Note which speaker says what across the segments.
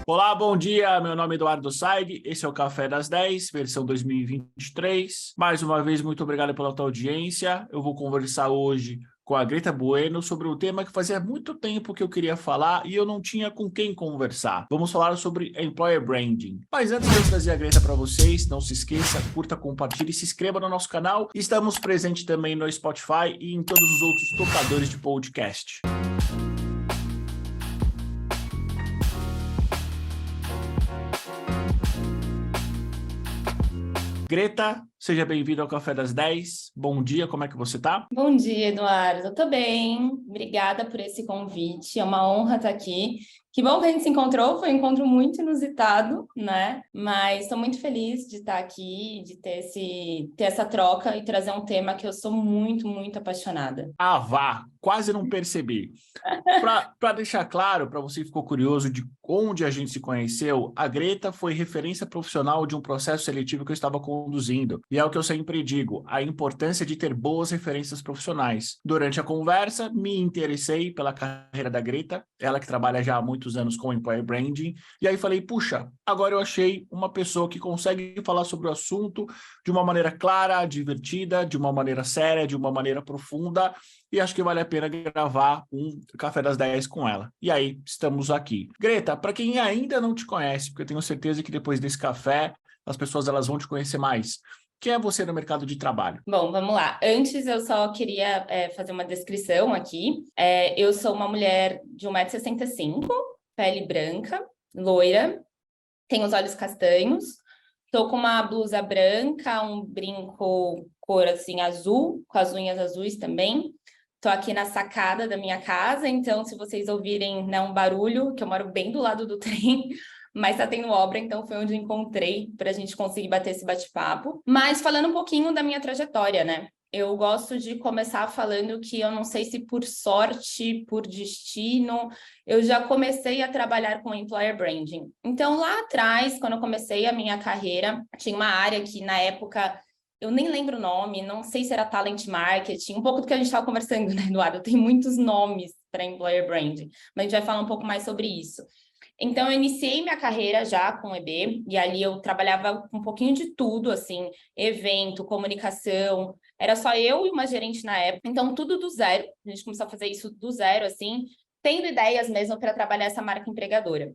Speaker 1: Olá, bom dia. Meu nome é Eduardo Saig. Esse é o Café das 10, versão 2023. Mais uma vez, muito obrigado pela tua audiência. Eu vou conversar hoje com a Greta Bueno sobre um tema que fazia muito tempo que eu queria falar e eu não tinha com quem conversar. Vamos falar sobre Employer Branding. Mas antes de eu trazer a Greta para vocês, não se esqueça, curta, compartilhe e se inscreva no nosso canal. Estamos presentes também no Spotify e em todos os outros tocadores de podcast. Greta, seja bem-vindo ao Café das 10. Bom dia, como é que você tá?
Speaker 2: Bom dia, Eduardo. Eu tô bem. Obrigada por esse convite. É uma honra estar aqui. Que bom que a gente se encontrou. Foi um encontro muito inusitado, né? Mas estou muito feliz de estar aqui, de ter essa troca e trazer um tema que eu sou muito, muito apaixonada.
Speaker 1: Ah, vá! Quase não percebi. Para deixar claro, para você que ficou curioso de onde a gente se conheceu, a Greta foi referência profissional de um processo seletivo que eu estava conduzindo. E é o que eu sempre digo, a importância de ter boas referências profissionais. Durante a conversa, me interessei pela carreira da Greta, ela que trabalha já há muitos anos com Employer Branding, e aí falei, puxa, agora eu achei uma pessoa que consegue falar sobre o assunto de uma maneira clara, divertida, de uma maneira séria, de uma maneira profunda, e acho que vale a pena gravar um Café das 10 com ela. E aí, estamos aqui. Greta, para quem ainda não te conhece, porque eu tenho certeza que depois desse café, as pessoas elas vão te conhecer mais. Quem é você no mercado de trabalho?
Speaker 2: Bom, vamos lá. Antes, eu só queria fazer uma descrição aqui. Eu sou uma mulher de 1,65 m, pele branca, loira, tenho os olhos castanhos, tô com uma blusa branca, um brinco cor assim azul, com as unhas azuis também. Tô aqui na sacada da minha casa, então se vocês ouvirem, né, um barulho, que eu moro bem do lado do trem, mas tá tendo obra, então foi onde eu encontrei para a gente conseguir bater esse bate-papo. Mas falando um pouquinho da minha trajetória, né? Eu gosto de começar falando que eu não sei se por sorte, por destino, eu já comecei a trabalhar com Employer Branding. Então, lá atrás, quando eu comecei a minha carreira, tinha uma área que, na época, eu nem lembro o nome, não sei se era Talent Marketing, um pouco do que a gente estava conversando, né, Eduardo? Tem muitos nomes para Employer Branding, mas a gente vai falar um pouco mais sobre isso. Então, eu iniciei minha carreira já com o EB, e ali eu trabalhava com um pouquinho de tudo, assim, evento, comunicação, era só eu e uma gerente na época, então tudo do zero, a gente começou a fazer isso do zero, assim, tendo ideias mesmo para trabalhar essa marca empregadora.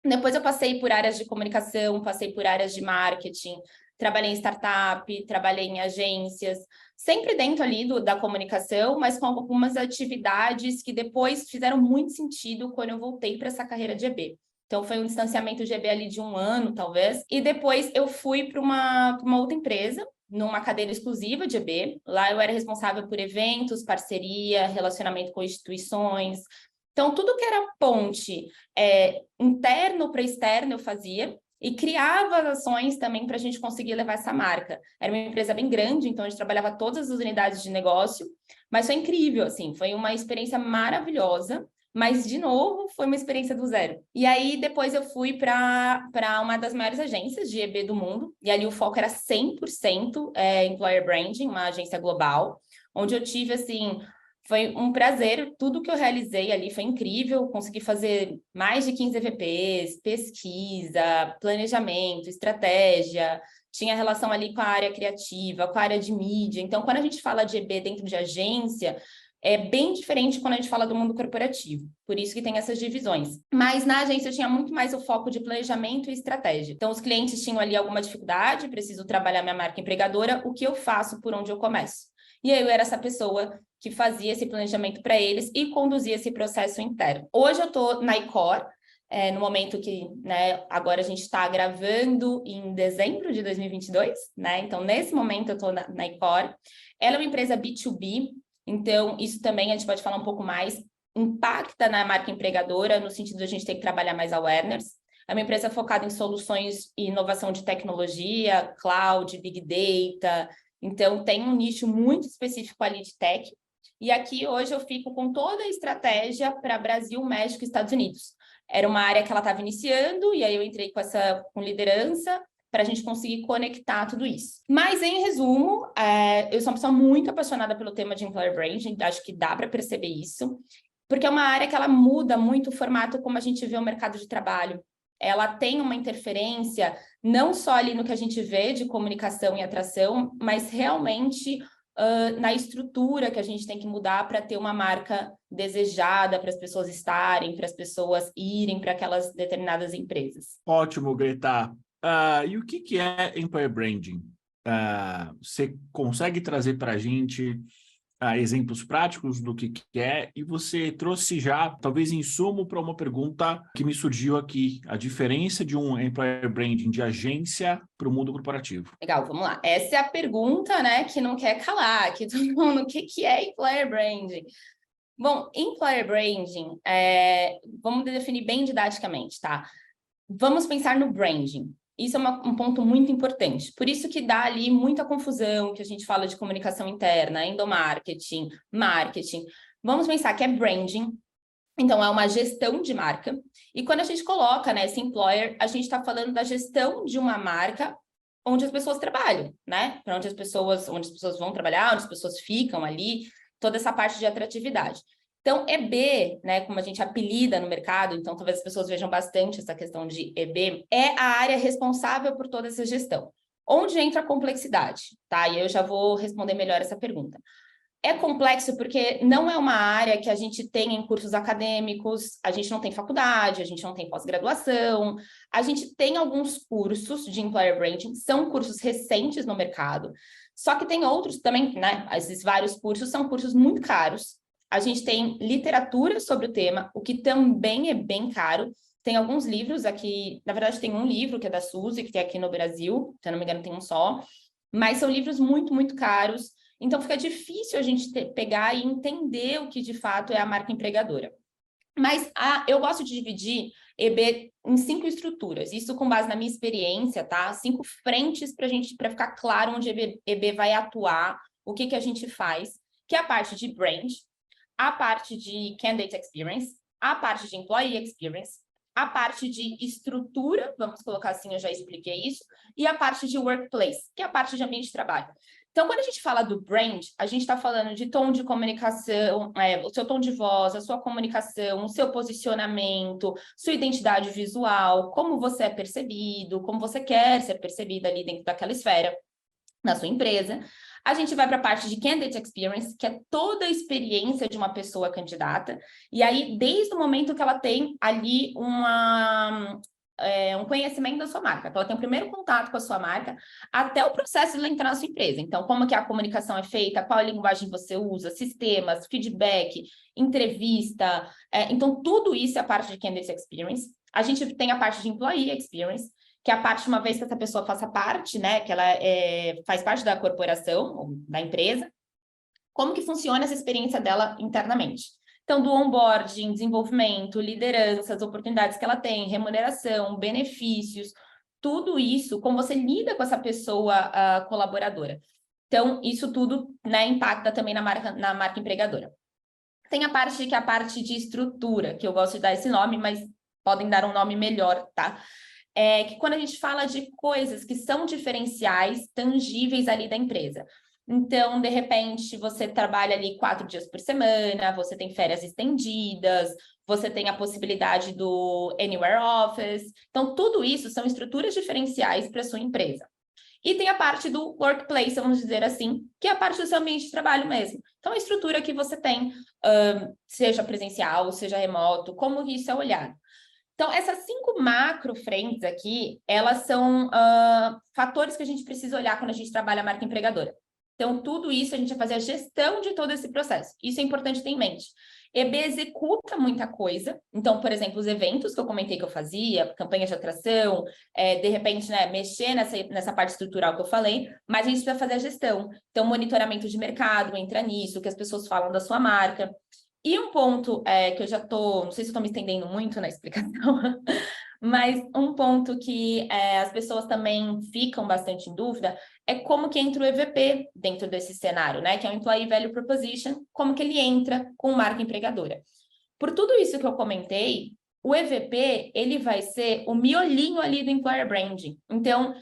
Speaker 2: Depois eu passei por áreas de comunicação, passei por áreas de marketing, trabalhei em startup, trabalhei em agências, sempre dentro ali da comunicação, mas com algumas atividades que depois fizeram muito sentido quando eu voltei para essa carreira de EB. Então, foi um distanciamento de EB ali de 1 ano, talvez. E depois eu fui para uma outra empresa, numa cadeira exclusiva de EB. Lá eu era responsável por eventos, parceria, relacionamento com instituições. Então, tudo que era ponte interno para externo eu fazia, e criava ações também para a gente conseguir levar essa marca. Era uma empresa bem grande, então a gente trabalhava todas as unidades de negócio, mas foi incrível, assim, foi uma experiência maravilhosa, mas, de novo, foi uma experiência do zero. E aí, depois eu fui para uma das maiores agências de EB do mundo, e ali o foco era 100% Employer Branding, uma agência global, onde eu tive, assim, foi um prazer, tudo que eu realizei ali foi incrível, consegui fazer mais de 15 EVPs, pesquisa, planejamento, estratégia, tinha relação ali com a área criativa, com a área de mídia. Então, quando a gente fala de EB dentro de agência, é bem diferente quando a gente fala do mundo corporativo, por isso que tem essas divisões. Mas na agência eu tinha muito mais o foco de planejamento e estratégia. Então, os clientes tinham ali alguma dificuldade, preciso trabalhar minha marca empregadora, o que eu faço, por onde eu começo? E aí eu era essa pessoa que fazia esse planejamento para eles e conduzia esse processo interno. Hoje eu estou na Icor, no momento que, né, agora a gente está gravando em dezembro de 2022, né? Então, nesse momento eu estou na Icor. Ela é uma empresa B2B, então isso também a gente pode falar um pouco mais, impacta na marca empregadora, no sentido de a gente ter que trabalhar mais awareness. É uma empresa focada em soluções e inovação de tecnologia, cloud, big data. Então, tem um nicho muito específico ali de tech. E aqui, hoje, eu fico com toda a estratégia para Brasil, México e Estados Unidos. Era uma área que ela estava iniciando, e aí eu entrei com liderança para a gente conseguir conectar tudo isso. Mas, em resumo, eu sou uma pessoa muito apaixonada pelo tema de Employer Branding, acho que dá para perceber isso, porque é uma área que ela muda muito o formato como a gente vê o mercado de trabalho. ela tem uma interferência não só ali no que a gente vê de comunicação e atração, mas realmente na estrutura que a gente tem que mudar para ter uma marca desejada, para as pessoas estarem, para as pessoas irem para aquelas determinadas empresas.
Speaker 1: Ótimo, Greta. E o que é Employer Branding? Você consegue trazer para a gente exemplos práticos do que é? E você trouxe já, talvez, insumo para uma pergunta que me surgiu aqui. A diferença de um Employer Branding de agência para o mundo corporativo.
Speaker 2: Legal, vamos lá. Essa é a pergunta, né, que não quer calar, que todo mundo, o que é Employer Branding? Bom, Employer Branding, vamos definir bem didaticamente, tá? Vamos pensar no branding. Isso é um ponto muito importante. Por isso que dá ali muita confusão, que a gente fala de comunicação interna, endomarketing, marketing. Vamos pensar que é branding, então é uma gestão de marca. E quando a gente coloca, né, esse employer, a gente está falando da gestão de uma marca onde as pessoas trabalham, né? Para onde as pessoas vão trabalhar, onde as pessoas ficam ali, toda essa parte de atratividade. Então, EB, né, como a gente apelida no mercado, então talvez as pessoas vejam bastante essa questão de EB, é a área responsável por toda essa gestão. Onde entra a complexidade, tá? E eu já vou responder melhor essa pergunta. É complexo porque não é uma área que a gente tem em cursos acadêmicos, a gente não tem faculdade, a gente não tem pós-graduação, a gente tem alguns cursos de Employer Branding, são cursos recentes no mercado, só que tem outros também, né? Esses vários cursos são cursos muito caros. A gente tem literatura sobre o tema, o que também é bem caro. Tem alguns livros aqui, na verdade tem um livro que é da Suzy, que tem aqui no Brasil, se eu não me engano tem um só, mas são livros muito, muito caros. Então fica difícil a gente pegar e entender o que de fato é a marca empregadora. Mas eu gosto de dividir EB em 5 estruturas, isso com base na minha experiência, tá? 5 frentes para ficar claro onde EB vai atuar, o que a gente faz, que é a parte de brand, a parte de candidate experience, a parte de employee experience, a parte de estrutura, vamos colocar assim, eu já expliquei isso, e a parte de workplace, que é a parte de ambiente de trabalho. Então, quando a gente fala do brand, a gente está falando de tom de comunicação, o seu tom de voz, a sua comunicação, o seu posicionamento, sua identidade visual, como você é percebido, como você quer ser percebido ali dentro daquela esfera, na sua empresa. A gente vai para a parte de candidate experience, que é toda a experiência de uma pessoa candidata. E aí, desde o momento que ela tem ali um conhecimento da sua marca, que ela tem o primeiro contato com a sua marca, até o processo de ela entrar na sua empresa. Então, como que a comunicação é feita, qual a linguagem você usa, sistemas, feedback, entrevista. Então, tudo isso é a parte de candidate experience. A gente tem a parte de employee experience, que é a parte, uma vez que essa pessoa faça parte, né, que ela faz parte da corporação, da empresa, como que funciona essa experiência dela internamente. Então, do onboarding, desenvolvimento, liderança, as oportunidades que ela tem, remuneração, benefícios, tudo isso, como você lida com essa pessoa colaboradora. Então, isso tudo, né, impacta também na marca empregadora. Tem a parte que é a parte de estrutura, que eu gosto de dar esse nome, mas podem dar um nome melhor, tá? Que quando a gente fala de coisas que são diferenciais, tangíveis ali da empresa. Então, de repente, você trabalha ali 4 dias por semana, você tem férias estendidas, você tem a possibilidade do Anywhere Office. Então, tudo isso são estruturas diferenciais para a sua empresa. E tem a parte do workplace, vamos dizer assim, que é a parte do seu ambiente de trabalho mesmo. Então, a estrutura que você tem, seja presencial, seja remoto, como isso é olhado. Então, essas 5 macro frentes aqui, elas são fatores que a gente precisa olhar quando a gente trabalha a marca empregadora. Então, tudo isso a gente vai fazer a gestão de todo esse processo. Isso é importante ter em mente. EB executa muita coisa. Então, por exemplo, os eventos que eu comentei que eu fazia, campanha de atração, de repente, né, mexer nessa parte estrutural que eu falei, mas a gente precisa fazer a gestão. Então, monitoramento de mercado entra nisso, que as pessoas falam da sua marca. E um ponto que eu já não sei se eu estou me estendendo muito na explicação, mas um ponto que as pessoas também ficam bastante em dúvida é como que entra o EVP dentro desse cenário, né? Que é o Employee Value Proposition, como que ele entra com marca empregadora. Por tudo isso que eu comentei, o EVP, ele vai ser o miolinho ali do Employer Branding. Então,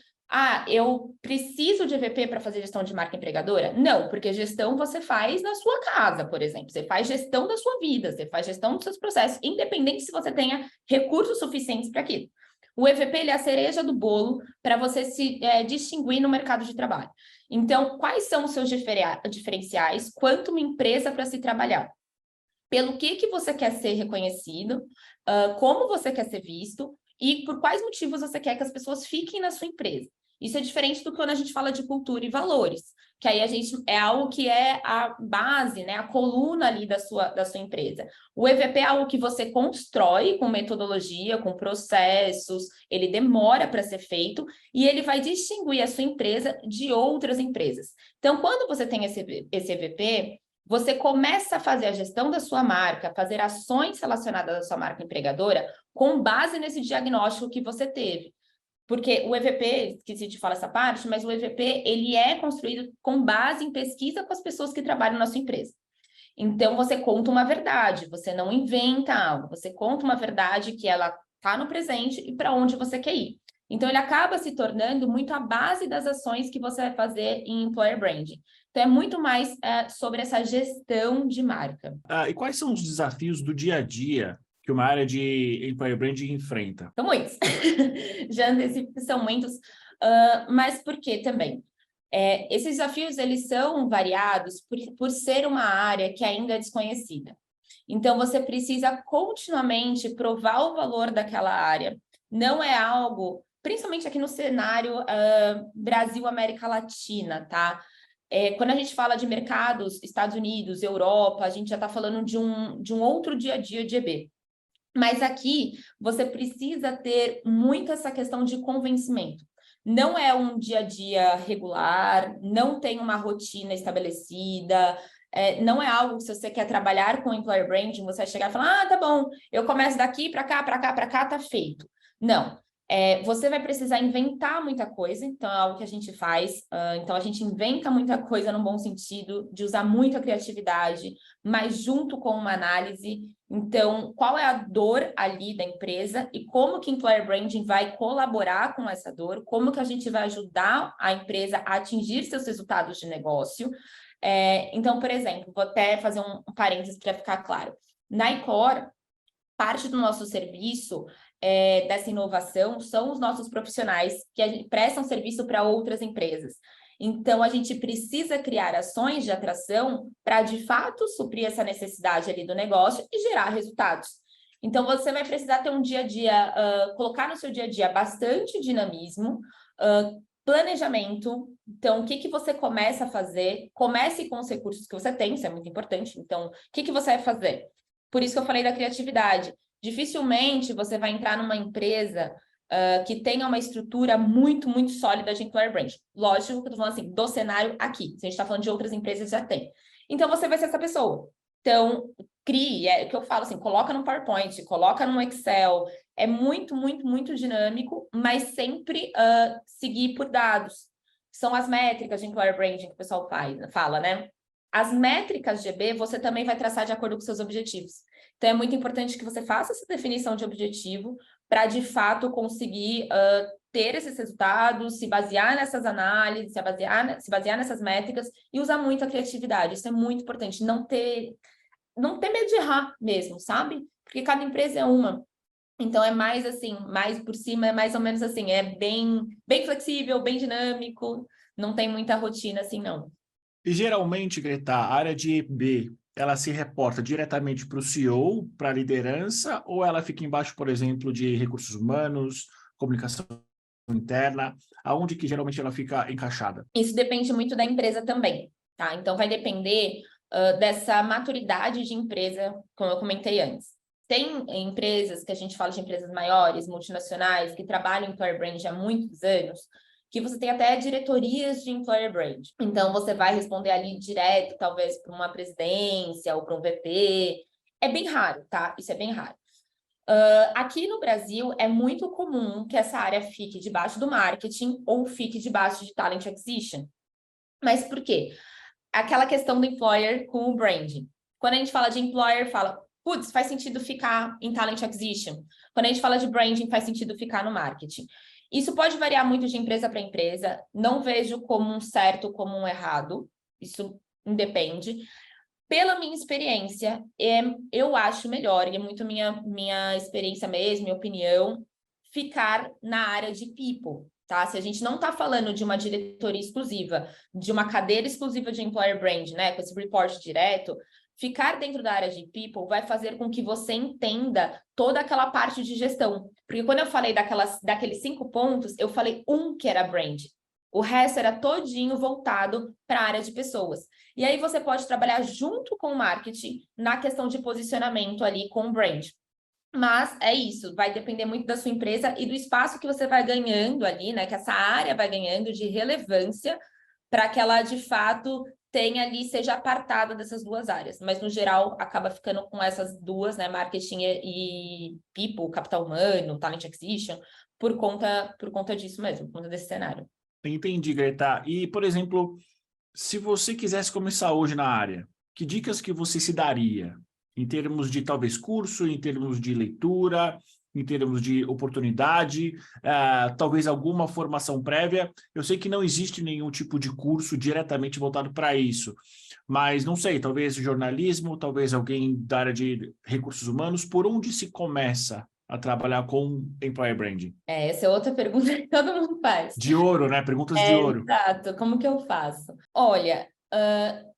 Speaker 2: eu preciso de EVP para fazer gestão de marca empregadora? Não, porque gestão você faz na sua casa, por exemplo. Você faz gestão da sua vida, você faz gestão dos seus processos, independente se você tenha recursos suficientes para aquilo. O EVP ele é a cereja do bolo para você se distinguir no mercado de trabalho. Então, quais são os seus diferenciais? Quanto uma empresa para se trabalhar? Pelo que você quer ser reconhecido, como você quer ser visto e por quais motivos você quer que as pessoas fiquem na sua empresa. Isso é diferente do que quando a gente fala de cultura e valores, que aí a gente é algo que é a base, né, a coluna ali da sua empresa. O EVP é algo que você constrói com metodologia, com processos, ele demora para ser feito e ele vai distinguir a sua empresa de outras empresas. Então, quando você tem esse EVP, você começa a fazer a gestão da sua marca, fazer ações relacionadas à sua marca empregadora com base nesse diagnóstico que você teve. Porque o EVP, esqueci de falar essa parte, mas o EVP, ele é construído com base em pesquisa com as pessoas que trabalham na sua empresa. Então, você conta uma verdade, você não inventa algo, você conta uma verdade que ela está no presente e para onde você quer ir. Então, ele acaba se tornando muito a base das ações que você vai fazer em Employer Branding. Então, é muito mais sobre essa gestão de marca.
Speaker 1: E quais são os desafios do dia a dia que uma área de Employer Branding enfrenta?
Speaker 2: São muitos. Já antecipo que são muitos. Mas por que também? Esses desafios, eles são variados por ser uma área que ainda é desconhecida. Então, você precisa continuamente provar o valor daquela área. Não é algo, principalmente aqui no cenário Brasil-América Latina, tá? Quando a gente fala de mercados, Estados Unidos, Europa, a gente já está falando de um outro dia a dia de EB. Mas aqui, você precisa ter muito essa questão de convencimento. Não é um dia a dia regular, não tem uma rotina estabelecida, não é algo que se você quer trabalhar com Employer Branding, você vai chegar e falar, tá bom, eu começo daqui para cá, para cá, para cá, tá feito. Não. Você vai precisar inventar muita coisa, então é algo que a gente faz. Então, a gente inventa muita coisa no bom sentido, de usar muita criatividade, mas junto com uma análise. Então, qual é a dor ali da empresa e como que Employer Branding vai colaborar com essa dor, como que a gente vai ajudar a empresa a atingir seus resultados de negócio. Então, por exemplo, vou até fazer um parênteses para ficar claro. Na Icor, parte do nosso serviço dessa inovação são os nossos profissionais que prestam serviço para outras empresas. Então, a gente precisa criar ações de atração para, de fato, suprir essa necessidade ali do negócio e gerar resultados. Então, você vai precisar ter um dia a dia, colocar no seu dia a dia bastante dinamismo, planejamento. Então, o que você começa a fazer? Comece com os recursos que você tem, isso é muito importante. Então, o que você vai fazer? Por isso que eu falei da criatividade. Dificilmente você vai entrar numa empresa que tenha uma estrutura muito, muito sólida de Employer Branding. Lógico que eu estou falando assim, do cenário aqui. Se a gente está falando de outras empresas, já tem. Então, você vai ser essa pessoa. Então, crie, é o que eu falo assim, coloca no PowerPoint, coloca no Excel. É muito, muito, muito dinâmico, mas sempre seguir por dados. São as métricas de Employer Branding que o pessoal fala, né? As métricas de EB, você também vai traçar de acordo com seus objetivos. Então, é muito importante que você faça essa definição de objetivo para, de fato, conseguir ter esses resultados, se basear nessas análises, se basear nessas métricas e usar muito a criatividade. Isso é muito importante. Não ter medo de errar mesmo, sabe? Porque cada empresa é uma. Então, é mais assim, mais por cima, é mais ou menos assim, é bem flexível, bem dinâmico, não tem muita rotina assim, não.
Speaker 1: E geralmente, Greta, a área de EB, ela se reporta diretamente para o CEO, para a liderança, ou ela fica embaixo, por exemplo, de recursos humanos, comunicação interna, aonde que geralmente ela fica encaixada?
Speaker 2: Isso depende muito da empresa também, tá? Então, vai depender dessa maturidade de empresa, como eu comentei antes. Tem empresas, que a gente fala de empresas maiores, multinacionais, que trabalham em Employer Branding há muitos anos, que você tem até diretorias de Employer Branding. Então, você vai responder ali direto, talvez, para uma presidência ou para um VP. É bem raro, tá? Isso é bem raro. Aqui no Brasil, é muito comum que essa área fique debaixo do marketing ou fique debaixo de talent acquisition. Mas por quê? Aquela questão do employer com o branding. Quando a gente fala de employer, fala, putz, faz sentido ficar em talent acquisition. Quando a gente fala de branding, faz sentido ficar no marketing. Isso pode variar muito de empresa para empresa. Não vejo como um certo, como um errado. Isso independe. Pela minha experiência, eu acho melhor, e é muito minha experiência mesmo, minha opinião, ficar na área de people, tá? Se a gente não está falando de uma diretoria exclusiva, de uma cadeira exclusiva de employer brand, né, com esse report direto, ficar dentro da área de people vai fazer com que você entenda toda aquela parte de gestão. Porque quando eu falei daqueles 5 pontos, eu falei que era brand. O resto era todinho voltado para a área de pessoas. E aí você pode trabalhar junto com o marketing na questão de posicionamento ali com o brand. Mas é isso, vai depender muito da sua empresa e do espaço que você vai ganhando ali, né? Que essa área vai ganhando de relevância para que ela, de fato, tenha ali, seja apartada dessas 2 áreas. Mas, no geral, acaba ficando com essas 2, né? Marketing e people, capital humano, talent acquisition, por conta disso mesmo, por conta desse cenário.
Speaker 1: Entendi, Greta. E, por exemplo, se você quisesse começar hoje na área, que dicas que você se daria? Em termos de talvez curso, em termos de leitura, em termos de oportunidade, talvez alguma formação prévia. Eu sei que não existe nenhum tipo de curso diretamente voltado para isso, mas não sei, talvez jornalismo, talvez alguém da área de recursos humanos, por onde se começa a trabalhar com employer branding?
Speaker 2: Essa é outra pergunta que todo mundo faz.
Speaker 1: De ouro, né? Perguntas de ouro.
Speaker 2: Exato. Como que eu faço? Olha,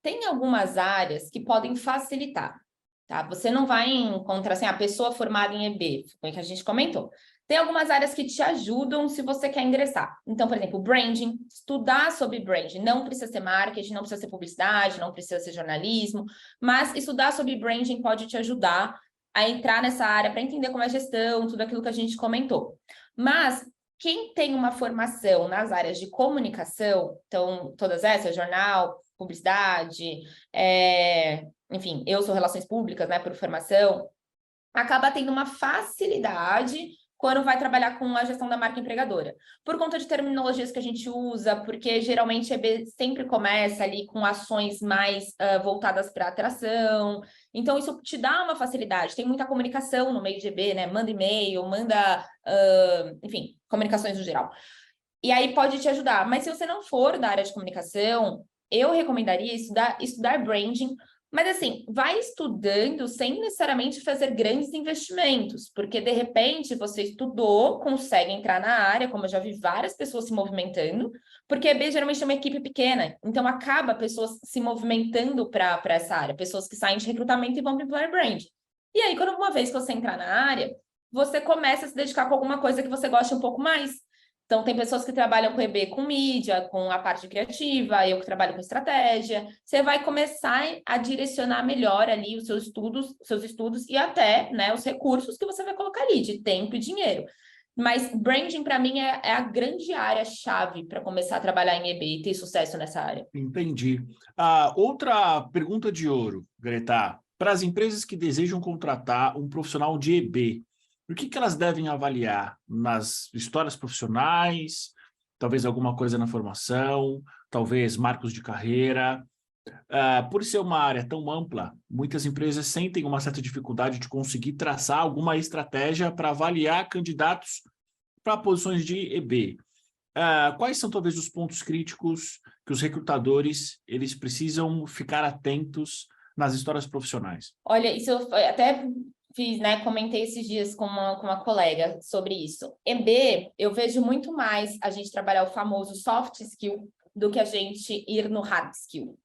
Speaker 2: tem algumas áreas que podem facilitar, tá? Você não vai encontrar, assim, a pessoa formada em EB, foi o que a gente comentou. Tem algumas áreas que te ajudam se você quer ingressar. Então, por exemplo, branding, estudar sobre branding. Não precisa ser marketing, não precisa ser publicidade, não precisa ser jornalismo, mas estudar sobre branding pode te ajudar a entrar nessa área para entender como é a gestão, tudo aquilo que a gente comentou. Mas quem tem uma formação nas áreas de comunicação, então, todas essas, jornal, publicidade, enfim, eu sou relações públicas, né, por formação, acaba tendo uma facilidade quando vai trabalhar com a gestão da marca empregadora. Por conta de terminologias que a gente usa, porque geralmente a EB sempre começa ali com ações mais voltadas para atração. Então, isso te dá uma facilidade. Tem muita comunicação no meio de EB, né? Manda e-mail, manda, enfim, comunicações no geral. E aí pode te ajudar. Mas se você não for da área de comunicação, eu recomendaria estudar branding. Mas assim, vai estudando sem necessariamente fazer grandes investimentos, porque de repente você estudou, consegue entrar na área, como eu já vi várias pessoas se movimentando, porque a EB geralmente é uma equipe pequena, então acaba pessoas se movimentando para essa área, pessoas que saem de recrutamento e vão para o employer brand. E aí, quando uma vez que você entrar na área, você começa a se dedicar com alguma coisa que você gosta um pouco mais. Então, tem pessoas que trabalham com EB, com mídia, com a parte criativa, eu que trabalho com estratégia. Você vai começar a direcionar melhor ali os seus estudos e até, né, os recursos que você vai colocar ali, de tempo e dinheiro. Mas branding, para mim, é a grande área-chave para começar a trabalhar em EB e ter sucesso nessa área.
Speaker 1: Entendi. Outra pergunta de ouro, Greta. Para as empresas que desejam contratar um profissional de EB, o que elas devem avaliar nas histórias profissionais, talvez alguma coisa na formação, talvez marcos de carreira? Por ser uma área tão ampla, muitas empresas sentem uma certa dificuldade de conseguir traçar alguma estratégia para avaliar candidatos para posições de EB. Quais são talvez os pontos críticos que os recrutadores eles precisam ficar atentos nas histórias profissionais?
Speaker 2: Olha, isso eu até fiz, né? Comentei esses dias com uma colega sobre isso. EB, eu vejo muito mais a gente trabalhar o famoso soft skill do que a gente ir no hard skill.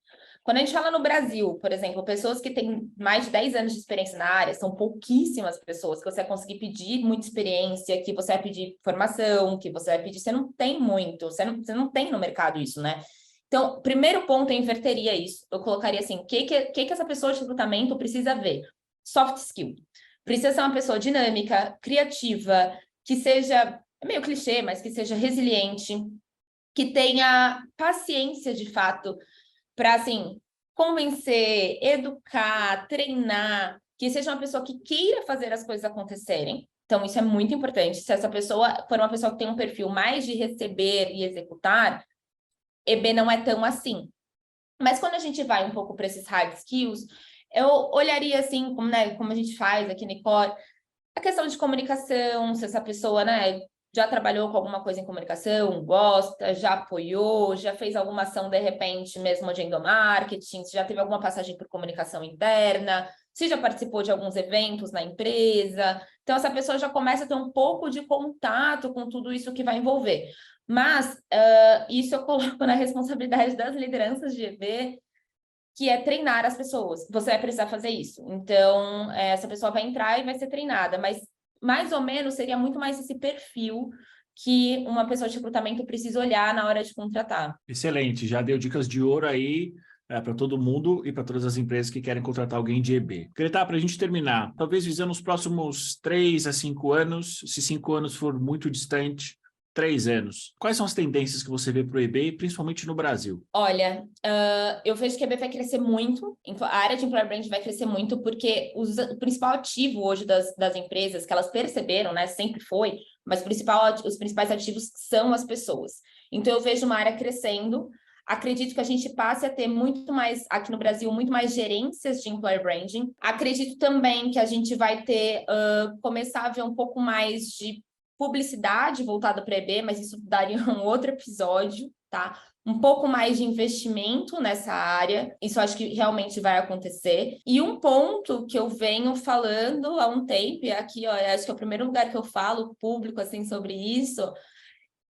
Speaker 2: Quando a gente fala no Brasil, por exemplo, pessoas que têm mais de 10 anos de experiência na área, são pouquíssimas pessoas que você vai conseguir pedir muita experiência, que você vai pedir formação, que você vai pedir... Você não tem muito, você não tem no mercado isso, né? Então, primeiro ponto, eu inverteria isso. Eu colocaria assim, o que essa pessoa de recrutamento precisa ver? Soft skill. Precisa ser uma pessoa dinâmica, criativa, que seja, é meio clichê, mas que seja resiliente, que tenha paciência, de fato, para, assim, convencer, educar, treinar, que seja uma pessoa que queira fazer as coisas acontecerem. Então, isso é muito importante. Se essa pessoa for uma pessoa que tem um perfil mais de receber e executar, EB não é tão assim. Mas quando a gente vai um pouco para esses hard skills, eu olharia assim, como a gente faz aqui no Icor, a questão de comunicação, se essa pessoa, né, já trabalhou com alguma coisa em comunicação, gosta, já apoiou, já fez alguma ação, de repente, mesmo de endomarketing, se já teve alguma passagem por comunicação interna, se já participou de alguns eventos na empresa. Então, essa pessoa já começa a ter um pouco de contato com tudo isso que vai envolver. Mas isso eu coloco na responsabilidade das lideranças de EB, que é treinar as pessoas. Você vai precisar fazer isso. Então, essa pessoa vai entrar e vai ser treinada, mas mais ou menos seria muito mais esse perfil que uma pessoa de recrutamento precisa olhar na hora de contratar.
Speaker 1: Excelente, já deu dicas de ouro aí para todo mundo e para todas as empresas que querem contratar alguém de EB. Greta, para a gente terminar, talvez visando os próximos 3 a 5 anos, se 5 anos for muito distante, 3 anos. Quais são as tendências que você vê para o EB, principalmente no Brasil?
Speaker 2: Olha, eu vejo que a EB vai crescer muito, a área de Employer Brand vai crescer muito, porque o principal ativo hoje das empresas, que elas perceberam, né, sempre foi, mas os principais ativos são as pessoas. Então, eu vejo uma área crescendo. Acredito que a gente passe a ter muito mais, aqui no Brasil, muito mais gerências de Employer Branding. Acredito também que a gente vai ter, começar a ver um pouco mais de publicidade voltada para EB, mas isso daria um outro episódio, tá? Um pouco mais de investimento nessa área, isso acho que realmente vai acontecer. E um ponto que eu venho falando há um tempo, e aqui, ó, acho que é o primeiro lugar que eu falo público, assim, sobre isso,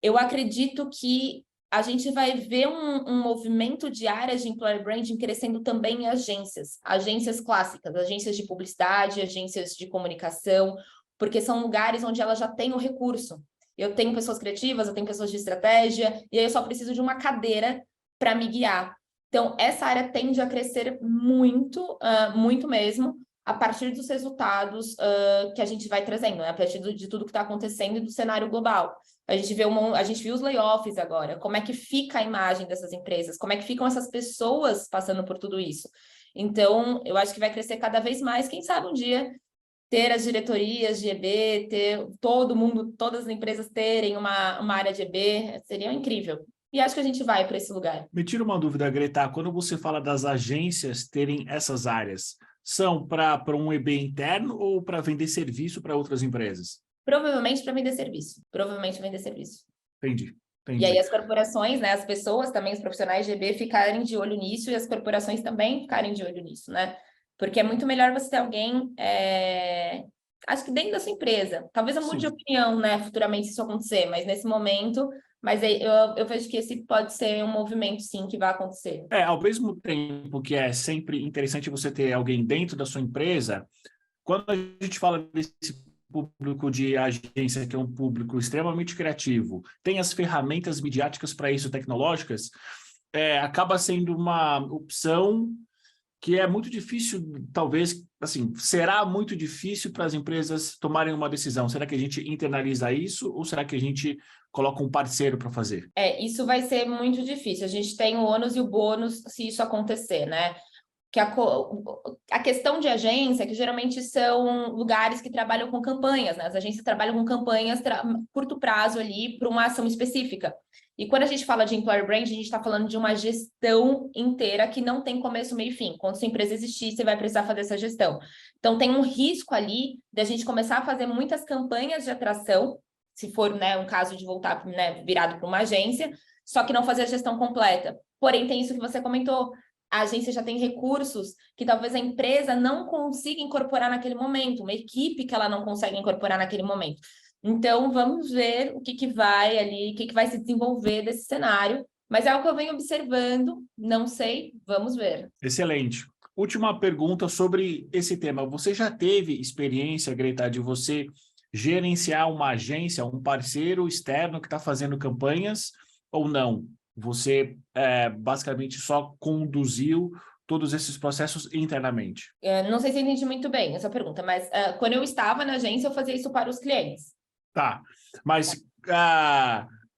Speaker 2: eu acredito que a gente vai ver um movimento de áreas de Employer Branding crescendo também em agências clássicas, agências de publicidade, agências de comunicação, porque são lugares onde ela já tem o recurso. Eu tenho pessoas criativas, eu tenho pessoas de estratégia, e aí eu só preciso de uma cadeira para me guiar. Então, essa área tende a crescer muito, muito mesmo, a partir dos resultados que a gente vai trazendo, né? A partir de tudo que está acontecendo e do cenário global. A gente viu os layoffs agora, como é que fica a imagem dessas empresas, como é que ficam essas pessoas passando por tudo isso. Então, eu acho que vai crescer cada vez mais, quem sabe um dia ter as diretorias de EB, ter todo mundo, todas as empresas terem uma área de EB, seria incrível. E acho que a gente vai para esse lugar.
Speaker 1: Me tira uma dúvida, Greta, quando você fala das agências terem essas áreas, são para um EB interno ou para vender serviço para outras empresas?
Speaker 2: Provavelmente para vender serviço. Provavelmente vender serviço.
Speaker 1: Entendi.
Speaker 2: E aí as corporações, né, as pessoas também, os profissionais de EB ficarem de olho nisso e as corporações também ficarem de olho nisso, né? Porque é muito melhor você ter alguém, acho que dentro da sua empresa. Talvez eu mude de opinião, né, futuramente se isso acontecer, mas nesse momento, eu vejo que esse pode ser um movimento, sim, que vai acontecer.
Speaker 1: Ao mesmo tempo que é sempre interessante você ter alguém dentro da sua empresa, quando a gente fala desse público de agência, que é um público extremamente criativo, tem as ferramentas midiáticas para isso, tecnológicas, acaba sendo uma opção que é muito difícil, talvez, assim, será muito difícil para as empresas tomarem uma decisão. Será que a gente internaliza isso ou será que a gente coloca um parceiro para fazer?
Speaker 2: Isso vai ser muito difícil. A gente tem o ônus e o bônus se isso acontecer, né? Que a questão de agência, que geralmente são lugares que trabalham com campanhas, né? As agências trabalham com campanhas curto prazo ali para uma ação específica. E quando a gente fala de Employer Brand, a gente está falando de uma gestão inteira que não tem começo, meio e fim. Quando sua empresa existir, você vai precisar fazer essa gestão. Então, tem um risco ali de a gente começar a fazer muitas campanhas de atração, se for, né, um caso de voltar, né, virado para uma agência, só que não fazer a gestão completa. Porém, tem isso que você comentou. A agência já tem recursos que talvez a empresa não consiga incorporar naquele momento, uma equipe que ela não consegue incorporar naquele momento. Então, vamos ver o que vai ali, o que vai se desenvolver desse cenário. Mas é o que eu venho observando, não sei, vamos ver.
Speaker 1: Excelente. Última pergunta sobre esse tema. Você já teve experiência, Greta, de você gerenciar uma agência, um parceiro externo que está fazendo campanhas ou não? Você basicamente só conduziu todos esses processos internamente?
Speaker 2: Não sei se eu entendi muito bem essa pergunta, mas quando eu estava na agência, eu fazia isso para os clientes.
Speaker 1: Tá, mas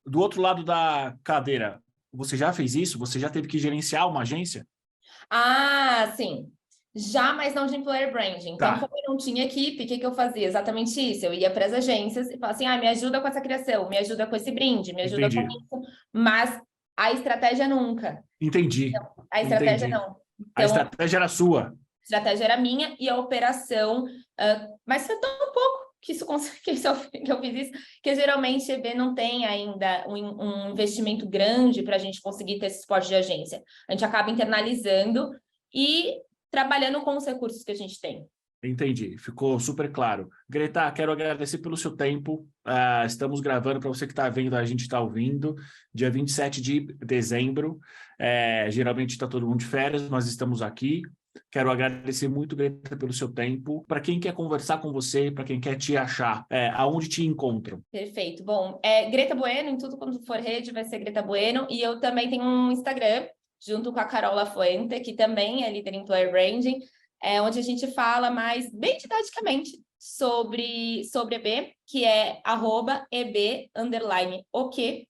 Speaker 1: do outro lado da cadeira, você já fez isso? Você já teve que gerenciar uma agência?
Speaker 2: Ah, sim. Já, mas não de Employer Branding. Então, como eu não tinha equipe, o que eu fazia? Exatamente isso. Eu ia para as agências e falava assim, me ajuda com essa criação, me ajuda com esse brinde, me ajuda com isso. Mas a estratégia nunca.
Speaker 1: Entendi.
Speaker 2: Então, a estratégia não. Então,
Speaker 1: a estratégia era sua.
Speaker 2: A estratégia era minha e a operação... mas foi tão pouco que eu fiz isso, que geralmente a EB não tem ainda um investimento grande para a gente conseguir ter esse suporte de agência. A gente acaba internalizando e trabalhando com os recursos que a gente tem.
Speaker 1: Entendi, ficou super claro. Greta, quero agradecer pelo seu tempo. Estamos gravando, para você que está vendo, a gente está ouvindo, dia 27 de dezembro. Geralmente está todo mundo de férias, mas estamos aqui. Quero agradecer muito, Greta, pelo seu tempo. Para quem quer conversar com você, para quem quer te achar, aonde te encontram?
Speaker 2: Perfeito. Bom, Greta Bueno, em tudo quando for rede vai ser Greta Bueno. E eu também tenho um Instagram, junto com a Carol Lafuente, que também é líder em Employer Branding, onde a gente fala mais bem didaticamente sobre EB, que é @EB_OK.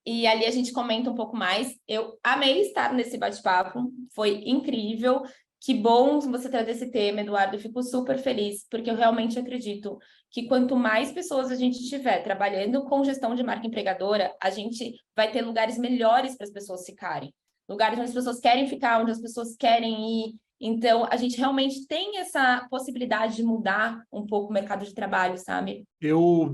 Speaker 2: E ali a gente comenta um pouco mais. Eu amei estar nesse bate-papo, foi incrível. Que bom você trazer esse tema, Eduardo. Eu fico super feliz, porque eu realmente acredito que quanto mais pessoas a gente tiver trabalhando com gestão de marca empregadora, a gente vai ter lugares melhores para as pessoas ficarem. Lugares onde as pessoas querem ficar, onde as pessoas querem ir. Então, a gente realmente tem essa possibilidade de mudar um pouco o mercado de trabalho, sabe?
Speaker 1: Eu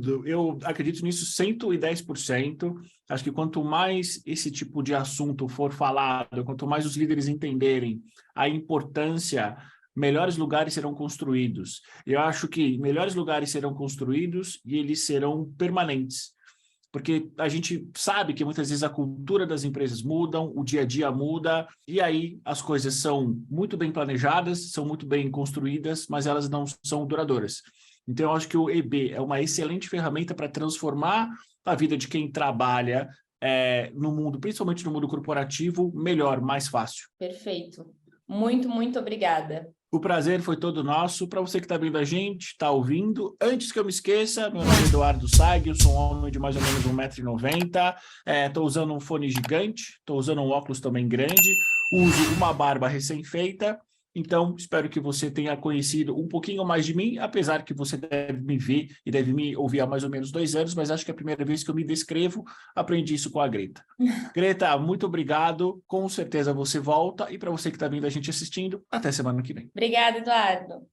Speaker 1: acredito nisso 110%. Acho que quanto mais esse tipo de assunto for falado, quanto mais os líderes entenderem a importância, melhores lugares serão construídos. Eu acho que melhores lugares serão construídos e eles serão permanentes. Porque a gente sabe que muitas vezes a cultura das empresas mudam, o dia a dia muda, e aí as coisas são muito bem planejadas, são muito bem construídas, mas elas não são duradouras. Então, eu acho que o EB é uma excelente ferramenta para transformar a vida de quem trabalha no mundo, principalmente no mundo corporativo, melhor, mais fácil.
Speaker 2: Perfeito. Muito, muito obrigada.
Speaker 1: O prazer foi todo nosso. Para você que está vendo a gente, está ouvindo, antes que eu me esqueça, meu nome é Eduardo Sag, eu sou um homem de mais ou menos 1,90 m, estou usando um fone gigante, estou usando um óculos também grande, uso uma barba recém-feita, então espero que você tenha conhecido um pouquinho mais de mim, apesar que você deve me ver e deve me ouvir há mais ou menos 2 anos, mas acho que é a primeira vez que eu me descrevo, aprendi isso com a Greta. Greta, muito obrigado, com certeza você volta, e para você que está vendo a gente assistindo, até semana que vem.
Speaker 2: Obrigada, Eduardo.